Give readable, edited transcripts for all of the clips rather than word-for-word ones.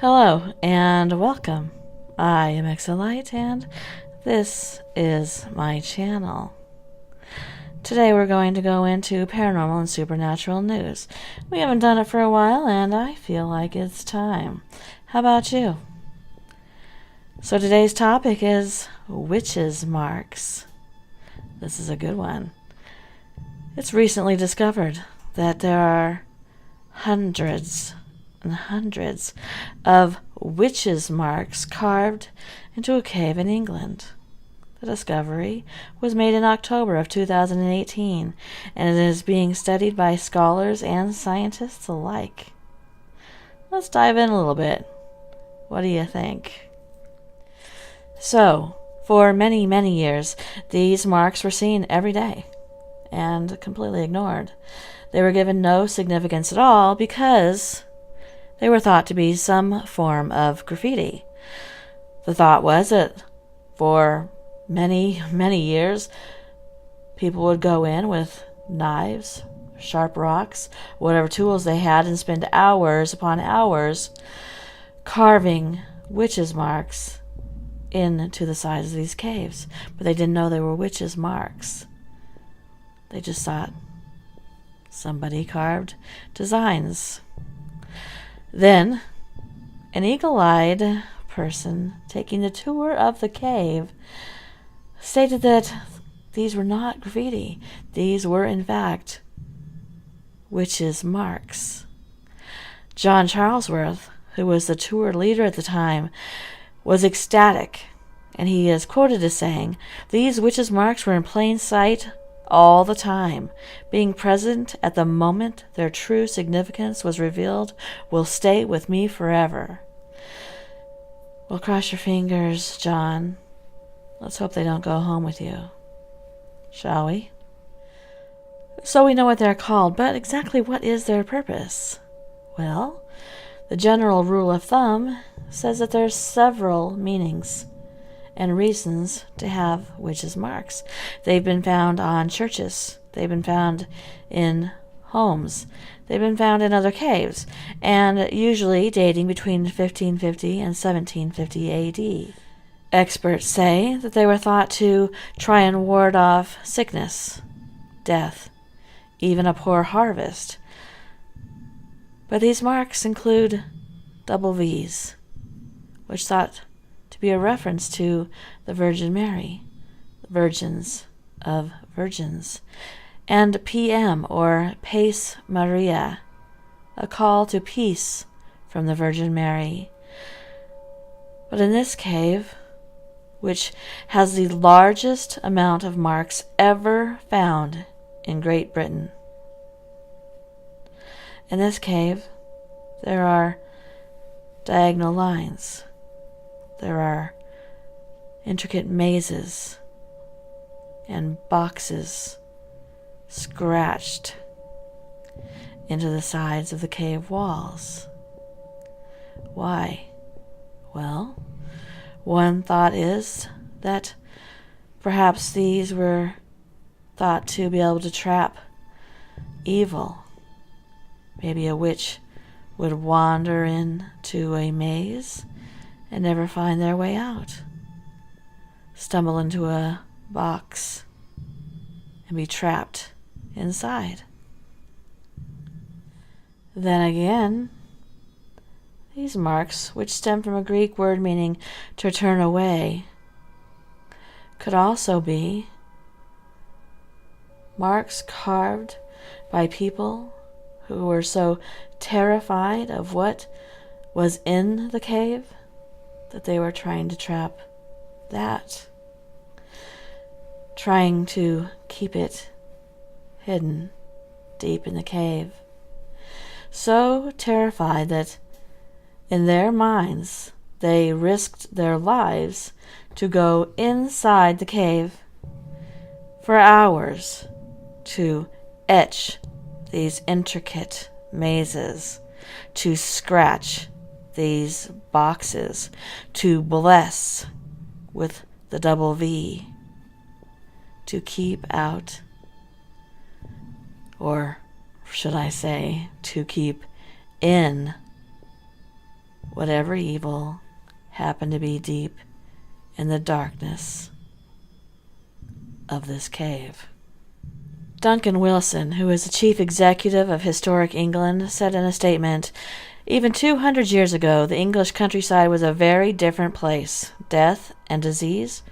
Hello and welcome. I am Exolite and this is my channel. Today we're going to go into paranormal and supernatural news. We haven't done it for a while and I feel like it's time. How about you? So today's topic is witches' marks. This is a good one. It's recently discovered that there are hundreds and hundreds of witches' marks carved into a cave in England. The discovery was made in October of 2018, and it is being studied by scholars and scientists alike. Let's dive in a little bit. What do you think? So, for many, many years, these marks were seen every day and completely ignored. They were given no significance at all because they were thought to be some form of graffiti. The thought was that for many, many years, people would go in with knives, sharp rocks, whatever tools they had, and spend hours upon hours carving witches' marks into the sides of these caves. But they didn't know they were witches' marks. They just thought somebody carved designs. Then, an eagle-eyed person taking the tour of the cave stated that these were not graffiti. These were, in fact, witches' marks. John Charlesworth, who was the tour leader at the time, was ecstatic, and he is quoted as saying, "These witches' marks were in plain sight all the time. Being present at the moment their true significance was revealed will stay with me forever." Well, cross your fingers, John. Let's hope they don't go home with you. Shall we? So we know what they're called, but exactly what is their purpose? Well, the general rule of thumb says that there's several meanings and reasons to have witches' marks. They've been found on churches. They've been found in homes. They've been found in other caves, and usually dating between 1550 and 1750 AD. Experts say that they were thought to try and ward off sickness, death, even a poor harvest. But these marks include double V's, which thought to be a reference to the Virgin Mary, the Virgins of Virgins, and PM, or Pace Maria, a call to peace from the Virgin Mary. But in this cave, which has the largest amount of marks ever found in Great Britain, in this cave, there are diagonal lines. There are intricate mazes and boxes scratched into the sides of the cave walls. Why? Well, one thought is that perhaps these were thought to be able to trap evil. Maybe a witch would wander into a maze and never find their way out, stumble into a box and be trapped inside. Then again, these marks, which stem from a Greek word meaning to turn away, could also be marks carved by people who were so terrified of what was in the cave that they were trying to trap that, trying to keep it hidden deep in the cave. So terrified that in their minds they risked their lives to go inside the cave for hours to etch these intricate mazes, to scratch these boxes, to bless with the double V, to keep out, or should I say, to keep in whatever evil happened to be deep in the darkness of this cave. Duncan Wilson, who is the chief executive of Historic England, said in a statement, "Even 200 years ago, the English countryside was a very different place. Death and disease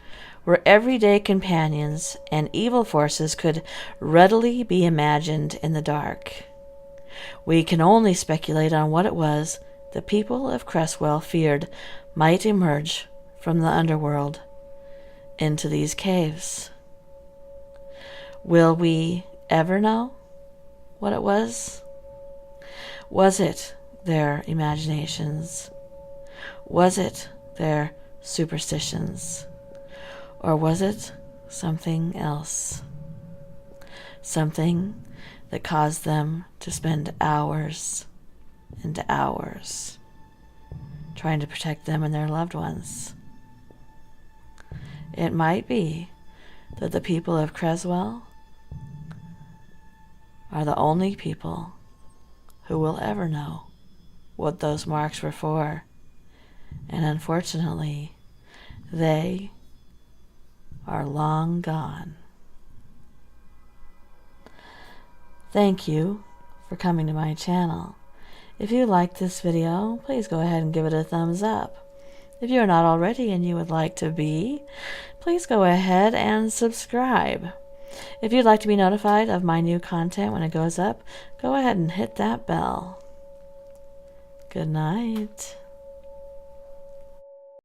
were everyday companions, and evil forces could readily be imagined in the dark. We can only speculate on what it was the people of Creswell feared might emerge from the underworld into these caves." Will we ever know what it was? Was it their imaginations? Was it their superstitions? Or was it something else? Something that caused them to spend hours and hours trying to protect them and their loved ones. It might be that the people of Creswell are the only people who will ever know what those marks were for. And unfortunately, they are long gone. Thank you for coming to my channel. If you liked this video, please go ahead and give it a thumbs up. If you're not already and you would like to be, please go ahead and subscribe. If you'd like to be notified of my new content when it goes up, go ahead and hit that bell. Good night.